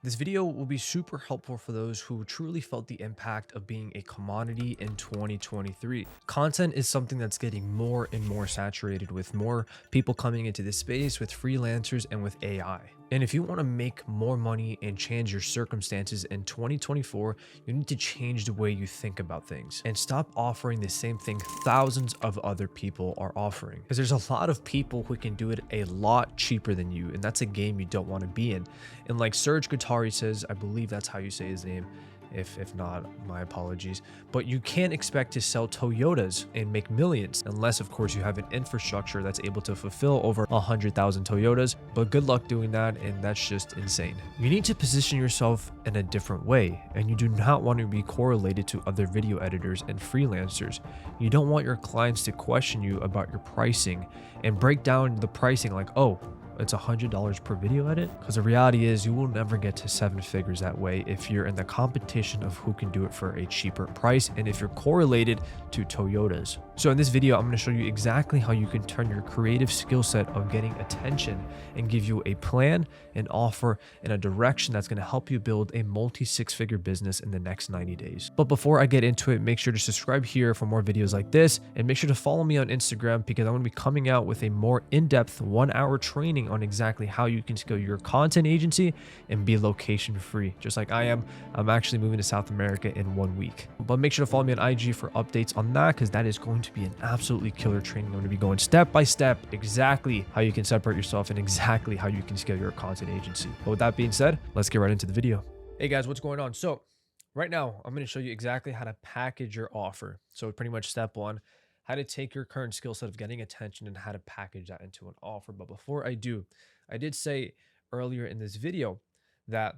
This video will be super helpful for those who truly felt the impact of being a commodity in 2023. Content is something that's getting more and more saturated with more people coming into this space with freelancers and with AI. And if you want to make more money and change your circumstances in 2024, you need to change the way you think about things and stop offering the same thing thousands of other people are offering. Because there's a lot of people who can do it a lot cheaper than you, and that's a game you don't want to be in. And like Serge Guattari says, I believe that's how you say his name. If not, my apologies. But you can't expect to sell Toyotas and make millions unless, of course, you have an infrastructure that's able to fulfill over 100,000 Toyotas. But good luck doing that, and that's just insane. You need to position yourself in a different way, and you do not want to be correlated to other video editors and freelancers. You don't want your clients to question you about your pricing and break down the pricing like, oh, it's $100 per video edit, because the reality is you will never get to 7 figures that way if you're in the competition of who can do it for a cheaper price and if you're correlated to Toyotas. So in this video, I'm going to show you exactly how you can turn your creative skill set of getting attention and give you a plan, an offer, and a direction that's going to help you build a multi-6-figure business in the next 90 days. But before I get into it, make sure to subscribe here for more videos like this, and make sure to follow me on Instagram because I'm going to be coming out with a more in-depth 1-hour training on exactly how you can scale your content agency and be location free, just like I am. I'm actually moving to South America in 1 week. But make sure to follow me on IG for updates on that, because that is going to be an absolutely killer training. I'm going to be going step by step exactly how you can separate yourself and exactly how you can scale your content agency. But with that being said, let's get right into the video. Hey guys, what's going on? So right now I'm going to show you exactly how to package your offer. So pretty much step one, how to take your current skill set of getting attention and how to package that into an offer. But before I do, I did say earlier in this video that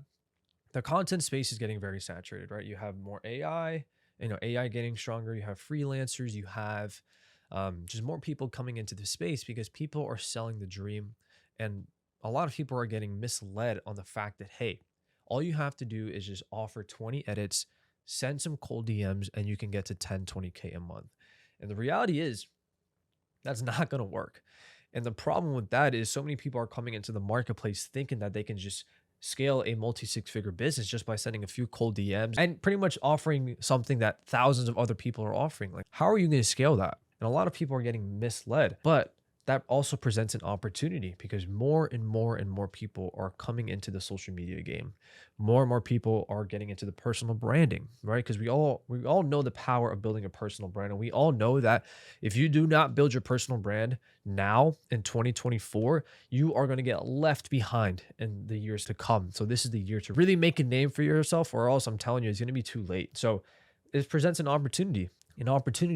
the content space is getting very saturated, right? You have more AI, AI getting stronger. You have freelancers, you have just more people coming into the space because people are selling the dream. And a lot of people are getting misled on the fact that, hey, all you have to do is just offer 20 edits, send some cold DMs, and you can get to 10, 20K a month. And the reality is that's not going to work. And the problem with that is so many people are coming into the marketplace thinking that they can just scale a multi-6-figure business just by sending a few cold DMs and pretty much offering something that thousands of other people are offering. Like, how are you going to scale that? And a lot of people are getting misled, but that also presents an opportunity because more and more and more people are coming into the social media game. More and more people are getting into the personal branding, right? Because we all know the power of building a personal brand. And we all know that if you do not build your personal brand now in 2024, you are going to get left behind in the years to come. So this is the year to really make a name for yourself, or else I'm telling you, it's going to be too late. So it presents an opportunity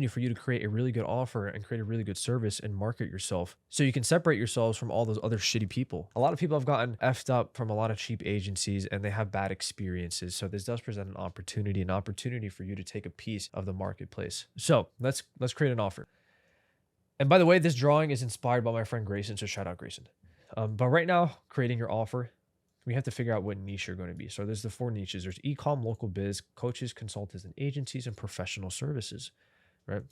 for you to create a really good offer and create a really good service and market yourself so you can separate yourselves from all those other shitty people. A lot of people have gotten effed up from a lot of cheap agencies and they have bad experiences. So this does present an opportunity for you to take a piece of the marketplace. So let's create an offer. And by the way, this drawing is inspired by my friend Grayson, so shout out Grayson. But right now, creating your offer, we have to figure out what niche you're going to be. So there's the 4 niches. There's e-com, local biz, coaches, consultants, and agencies, and professional services, right?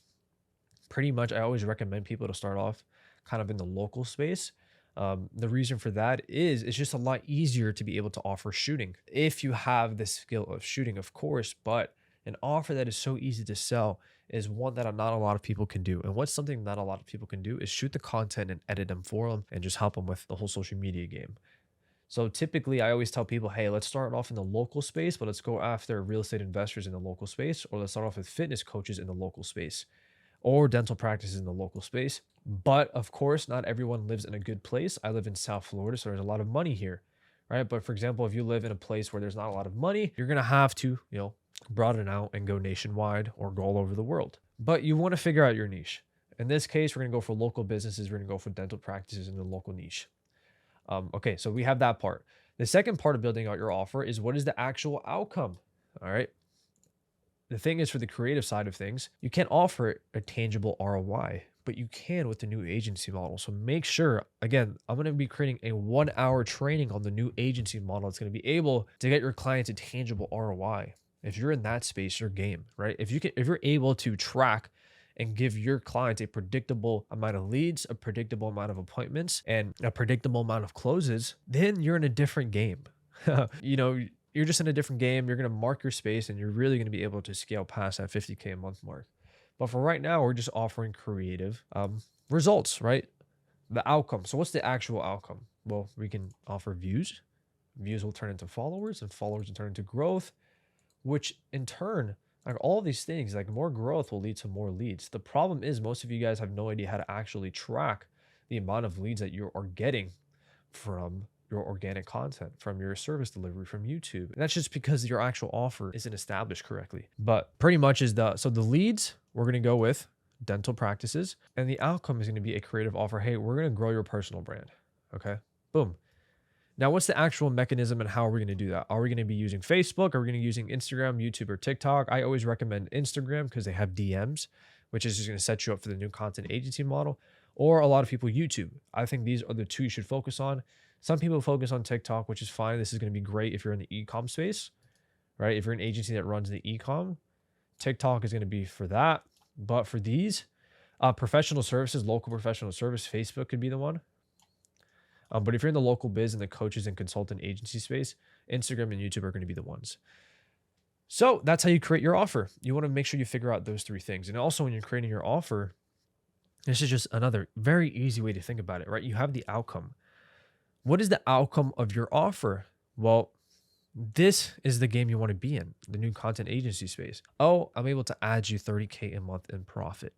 Pretty much, I always recommend people to start off kind of in the local space. The reason for that is it's just a lot easier to be able to offer shooting if you have the skill of shooting, of course, but an offer that is so easy to sell is one that not a lot of people can do. And what's something not a lot of people can do is shoot the content and edit them for them and just help them with the whole social media game. So typically I always tell people, hey, let's start off in the local space, but let's go after real estate investors in the local space, or let's start off with fitness coaches in the local space or dental practices in the local space. But of course, not everyone lives in a good place. I live in South Florida, so there's a lot of money here, right? But for example, if you live in a place where there's not a lot of money, you're going to have to, broaden out and go nationwide or go all over the world. But you want to figure out your niche. In this case, we're going to go for local businesses. We're going to go for dental practices in the local niche. Okay, so we have that part. The second part of building out your offer is what is the actual outcome? All right. The thing is, for the creative side of things, you can't offer a tangible ROI, but you can with the new agency model. So make sure, again, I'm going to be creating a 1-hour training on the new agency model. It's going to be able to get your clients a tangible ROI. If you're in that space, you're game, right? If you're able to track and give your clients a predictable amount of leads, a predictable amount of appointments, and a predictable amount of closes, then you're in a different game. you know, you're just in a different game. You're going to mark your space and you're really going to be able to scale past that 50K a month mark. But for right now, we're just offering creative results, right? The outcome. So what's the actual outcome? Well, we can offer views. Views will turn into followers, and followers will turn into growth, which in turn, like all these things, like more growth will lead to more leads. The problem is most of you guys have no idea how to actually track the amount of leads that you are getting from your organic content, from your service delivery, from YouTube. And that's just because your actual offer isn't established correctly. But pretty much is so the leads we're going to go with dental practices, and the outcome is going to be a creative offer. Hey, we're going to grow your personal brand. Okay. Boom. Now, what's the actual mechanism and how are we going to do that? Are we going to be using Facebook? Are we going to be using Instagram, YouTube, or TikTok? I always recommend Instagram because they have DMs, which is just going to set you up for the new content agency model, or a lot of people YouTube. I think these are the two you should focus on. Some people focus on TikTok, which is fine. This is going to be great if you're in the e-com space, right? If you're an agency that runs the e-com, TikTok is going to be for that. But for these professional services, local professional service, Facebook could be the one. But if you're in the local biz and the coaches and consultant agency space, Instagram and YouTube are going to be the ones. So that's how you create your offer. You want to make sure you figure out those three things. And also when you're creating your offer, this is just another very easy way to think about it, right? You have the outcome. What is the outcome of your offer? Well, this is the game you want to be in, the new content agency space. Oh, I'm able to add you 30K a month in profit.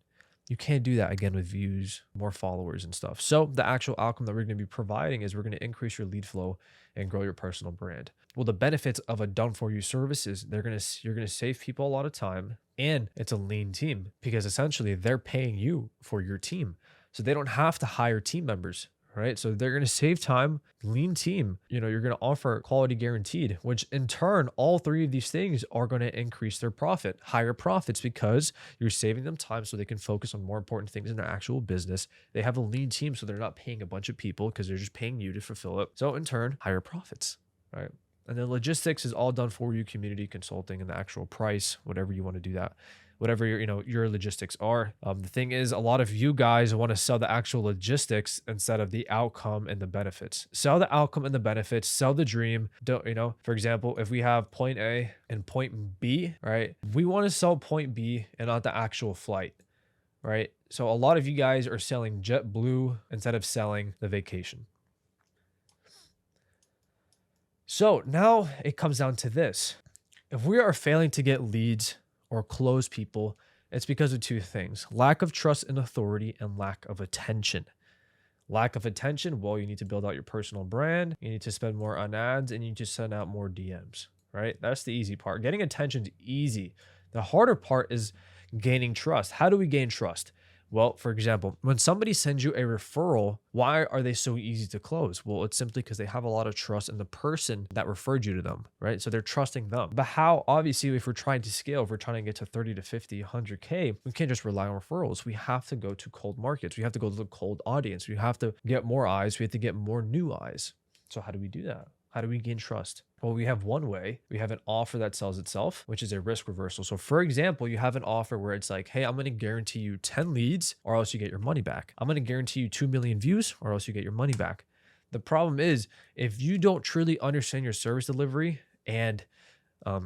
You can't do that again with views, more followers and stuff. So the actual outcome that we're going to be providing is we're going to increase your lead flow and grow your personal brand. Well, the benefits of a done for you service is you're going to save people a lot of time, and it's a lean team because essentially they're paying you for your team. So they don't have to hire team members. Right? So they're going to save time, lean team, you're going to offer quality guaranteed, which in turn, all three of these things are going to increase their profit, higher profits, because you're saving them time so they can focus on more important things in their actual business. They have a lean team, so they're not paying a bunch of people because they're just paying you to fulfill it. So in turn, higher profits, right? And then logistics is all done for you, community consulting and the actual price, whatever you want to do that. Whatever your logistics are. The thing is, a lot of you guys want to sell the actual logistics instead of the outcome and the benefits. Sell the outcome and the benefits, sell the dream. For example, if we have point A and point B, right? We want to sell point B and not the actual flight, right? So a lot of you guys are selling JetBlue instead of selling the vacation. So now it comes down to this. If we are failing to get leads or close people, it's because of two things: lack of trust and authority and lack of attention. Lack of attention, well, you need to build out your personal brand. You need to spend more on ads and you need to send out more DMs, right? That's the easy part. Getting attention is easy. The harder part is gaining trust. How do we gain trust? Well, for example, when somebody sends you a referral, why are they so easy to close? Well, it's simply because they have a lot of trust in the person that referred you to them, right? So they're trusting them. But how, obviously, if we're trying to scale, if we're trying to get to 30 to 50, 100K, we can't just rely on referrals. We have to go to cold markets. We have to go to the cold audience. We have to get more eyes. We have to get more new eyes. So how do we do that? How do we gain trust? Well, we have one way. We have an offer that sells itself, which is a risk reversal. So for example, you have an offer where it's like, hey, I'm going to guarantee you 10 leads or else you get your money back. I'm going to guarantee you 2 million views or else you get your money back. The problem is if you don't truly understand your service delivery and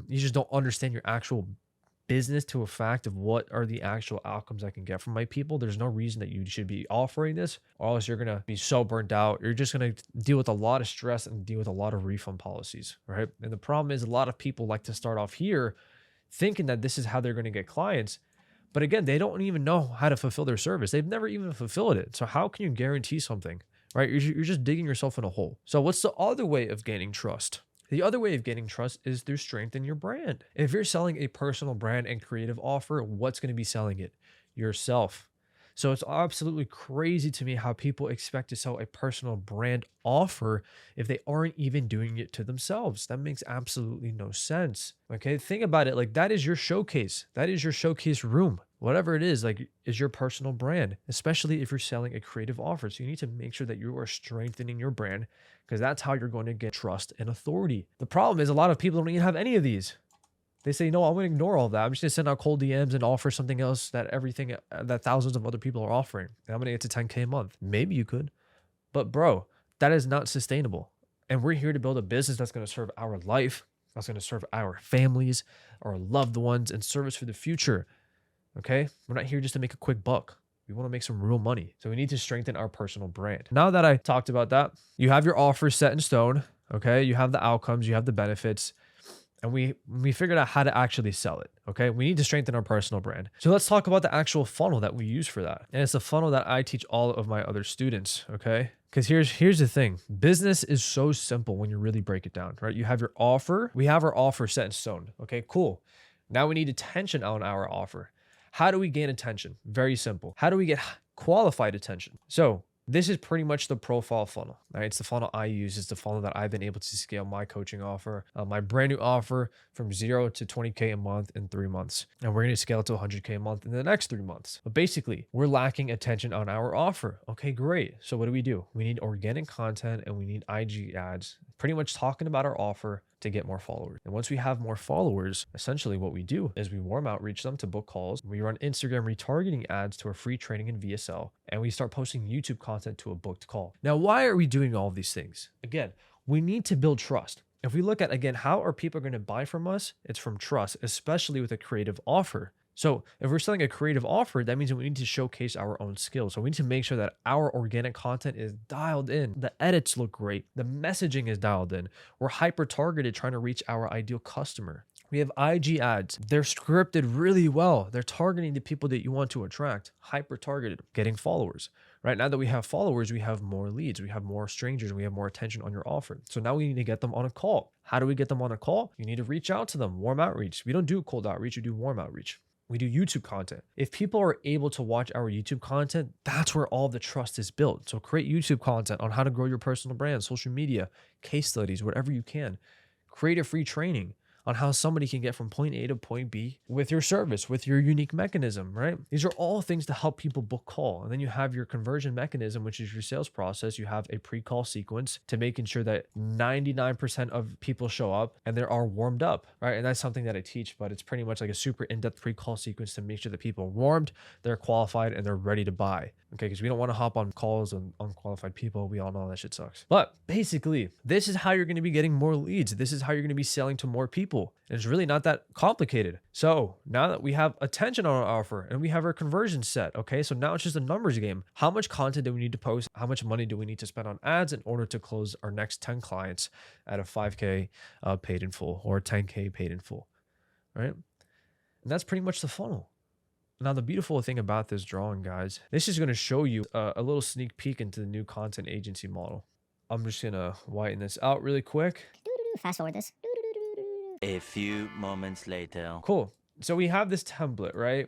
you just don't understand your actual business to a fact of what are the actual outcomes I can get from my people, there's no reason that you should be offering this, or else you're going to be so burnt out. You're just going to deal with a lot of stress and deal with a lot of refund policies, right? And the problem is a lot of people like to start off here thinking that this is how they're going to get clients. But again, they don't even know how to fulfill their service. They've never even fulfilled it. So how can you guarantee something, right? You're just digging yourself in a hole. So what's the other way of gaining trust? The other way of getting trust is through strengthening your brand. If you're selling a personal brand and creative offer, what's going to be selling it? Yourself. So it's absolutely crazy to me how people expect to sell a personal brand offer if they aren't even doing it to themselves. That makes absolutely no sense. Okay, think about it. Like that is your showcase. That is your showcase room. Whatever it is, like is your personal brand, especially if you're selling a creative offer. So you need to make sure that you are strengthening your brand because that's how you're going to get trust and authority. The problem is a lot of people don't even have any of these. They say, no, I'm going to ignore all that. I'm just going to send out cold DMs and offer something else that thousands of other people are offering. And I'm going to get to 10K a month. Maybe you could, but bro, that is not sustainable. And we're here to build a business that's going to serve our life, that's going to serve our families, our loved ones, and service for the future. Okay? We're not here just to make a quick buck. We want to make some real money. So we need to strengthen our personal brand. Now that I talked about that, you have your offer set in stone. Okay? You have the outcomes, you have the benefits, and we figured out how to actually sell it. Okay? We need to strengthen our personal brand. So let's talk about the actual funnel that we use for that. And it's the funnel that I teach all of my other students. Okay? Because here's the thing. Business is so simple when you really break it down, right? You have your offer. We have our offer set in stone. Okay, cool. Now we need attention on our offer. How do we gain attention? Very simple. How do we get qualified attention? So this is pretty much the profile funnel, right? It's the funnel I use. It's the funnel that I've been able to scale my coaching offer, my brand new offer from 0 to 20K a month in 3 months. And we're going to scale it to 100K a month in the next 3 months. But basically, we're lacking attention on our offer. Okay, great. So what do? We need organic content and we need IG ads, pretty much talking about our offer to get more followers. And once we have more followers, essentially what we do is we warm outreach them to book calls. We run Instagram retargeting ads to a free training in VSL, and we start posting YouTube content to a booked call. Now, why are we doing all of these things? Again, we need to build trust. If we look at, again, how are people going to buy from us? It's from trust, especially with a creative offer. So if we're selling a creative offer, that means that we need to showcase our own skills. So we need to make sure that our organic content is dialed in. The edits look great. The messaging is dialed in. We're hyper targeted trying to reach our ideal customer. We have IG ads. They're scripted really well. They're targeting the people that you want to attract, hyper targeted, getting followers. Right now that we have followers, we have more leads, we have more strangers, and we have more attention on your offer. So now we need to get them on a call. How do we get them on a call? You need to reach out to them, warm outreach. We don't do cold outreach, we do warm outreach. We do YouTube content. If people are able to watch our YouTube content, that's where all the trust is built. So create YouTube content on how to grow your personal brand, social media, case studies, whatever you can. Create a free training on how somebody can get from point A to point B with your service, with your unique mechanism, right? These are all things to help people book call. And then you have your conversion mechanism, which is your sales process. You have a pre-call sequence to making sure that 99% of people show up and they are warmed up, right? And that's something that I teach, but it's pretty much like a super in-depth pre-call sequence to make sure that people are warmed, they're qualified, and they're ready to buy. Okay, because we don't want to hop on calls and unqualified people. We all know that shit sucks. But basically, this is how you're going to be getting more leads. This is how you're going to be selling to more people. And it's really not that complicated. So now that we have attention on our offer and we have our conversion set, okay, so now it's just a numbers game. How much content do we need to post? How much money do we need to spend on ads in order to close our next 10 clients at a 5K paid in full or 10K paid in full, right? And that's pretty much the funnel. Now, the beautiful thing about this drawing, guys, this is going to show you a little sneak peek into the new content agency model. I'm just going to whiten this out really quick. Fast forward this. A few moments later. Cool. So we have this template, right?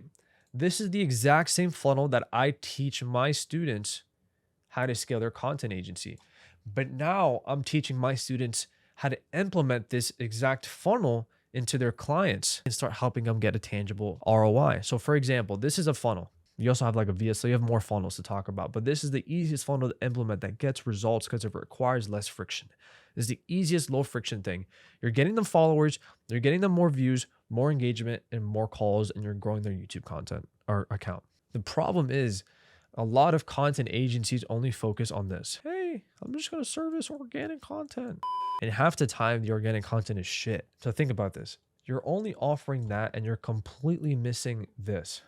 This is the exact same funnel that I teach my students how to scale their content agency. But now I'm teaching my students how to implement this exact funnel into their clients and start helping them get a tangible ROI. So for example, this is a funnel. You also have like a VSL, you have more funnels to talk about, but this is the easiest funnel to implement that gets results because it requires less friction. This is the easiest low friction thing. You're getting them followers, you're getting them more views, more engagement, and more calls, and you're growing their YouTube content or account. The problem is a lot of content agencies only focus on this. Hey, I'm just going to service organic content. And half the time, the organic content is shit. So think about this. You're only offering that and you're completely missing this.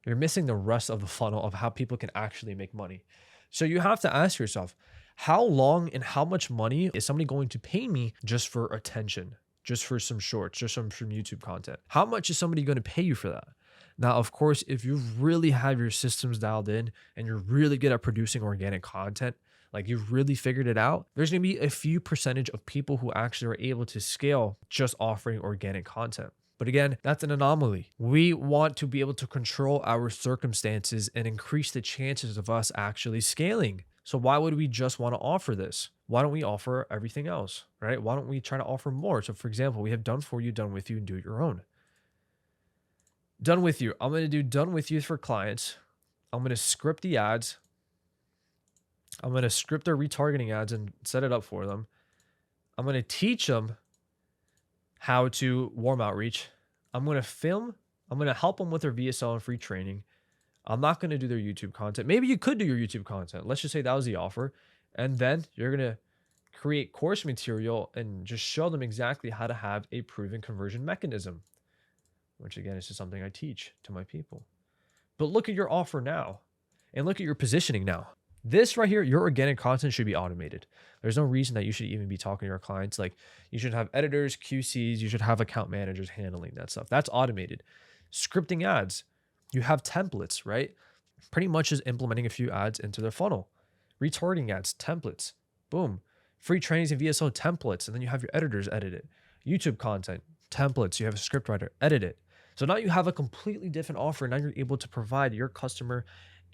You're missing the rest of the funnel of how people can actually make money. So you have to ask yourself, how long and how much money is somebody going to pay me just for attention, just for some shorts, just some YouTube content? How much is somebody going to pay you for that? Now, of course, if you really have your systems dialed in and you're really good at producing organic content, like you've really figured it out, there's going to be a few percentage of people who actually are able to scale just offering organic content. But again, that's an anomaly. We want to be able to control our circumstances and increase the chances of us actually scaling. So why would we just want to offer this? Why don't we offer everything else, right? Why don't we try to offer more? So for example, we have done for you, done with you, and do it your own. Done with you. I'm going to do done with you for clients. I'm going to script the ads. I'm going to script their retargeting ads and set it up for them. I'm going to teach them how to warm outreach. I'm going to film. I'm going to help them with their VSL and free training. I'm not going to do their YouTube content. Maybe you could do your YouTube content. Let's just say that was the offer. And then you're going to create course material and just show them exactly how to have a proven conversion mechanism, which again is just something I teach to my people. But look at your offer now and look at your positioning now. This right here, your organic content should be automated. There's no reason that you should even be talking to your clients. Like, you should have editors, QCs, you should have account managers handling that stuff. That's automated. Scripting ads, you have templates, right? Pretty much is implementing a few ads into their funnel. Retargeting ads, templates, boom. Free trainings and VSO templates, and then you have your editors edit it. YouTube content, templates, you have a script writer, edit it. So now you have a completely different offer. Now you're able to provide your customer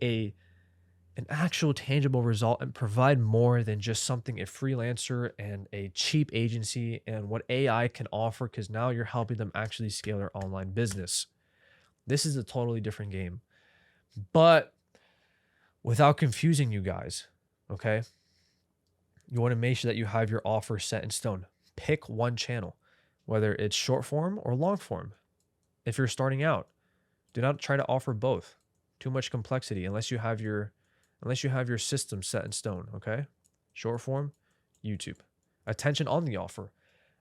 an actual tangible result and provide more than just something a freelancer and a cheap agency and what AI can offer, because now you're helping them actually scale their online business. This is a totally different game. But without confusing you guys, okay? You want to make sure that you have your offer set in stone. Pick one channel, whether it's short form or long form. If you're starting out, do not try to offer both. Too much complexity unless you have your system set in stone, okay? Short form, YouTube. Attention on the offer.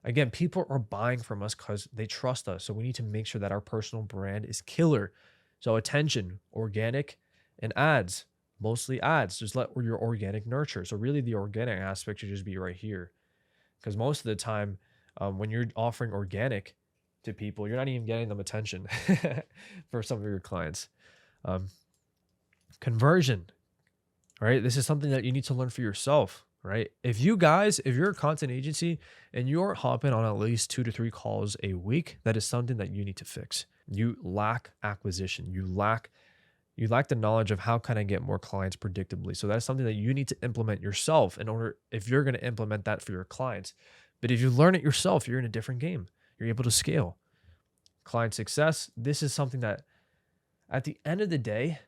Again, people are buying from us because they trust us. So we need to make sure that our personal brand is killer. So attention, organic, and ads. Mostly ads. Just let your organic nurture. So really the organic aspect should just be right here. Because most of the time, when you're offering organic to people, you're not even getting them attention for some of your clients. Conversion, right? This is something that you need to learn for yourself, right? If you're a content agency and you're hopping on at least 2 to 3 calls a week, that is something that you need to fix. You lack acquisition. You lack the knowledge of how can I get more clients predictably. So that's something that you need to implement yourself if you're going to implement that for your clients. But if you learn it yourself, you're in a different game. You're able to scale. Client success, this is something that at the end of the day,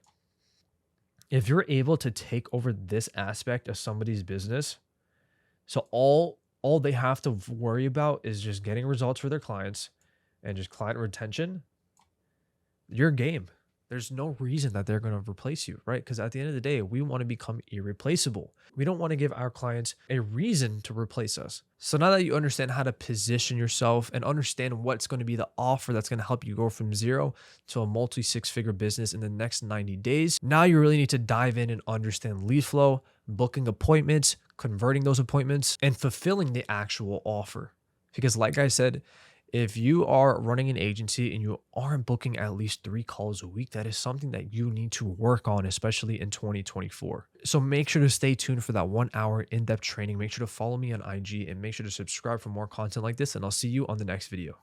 if you're able to take over this aspect of somebody's business, so all they have to worry about is just getting results for their clients and just client retention, your game. There's no reason that they're going to replace you, right? Because at the end of the day, we want to become irreplaceable. We don't want to give our clients a reason to replace us. So now that you understand how to position yourself and understand what's going to be the offer that's going to help you go from 0 to a multi 6-figure business in the next 90 days, now you really need to dive in and understand lead flow, booking appointments, converting those appointments, and fulfilling the actual offer. Because like I said, if you are running an agency and you aren't booking at least 3 calls a week, that is something that you need to work on, especially in 2024. So make sure to stay tuned for that 1-hour in-depth training. Make sure to follow me on IG and make sure to subscribe for more content like this. And I'll see you on the next video.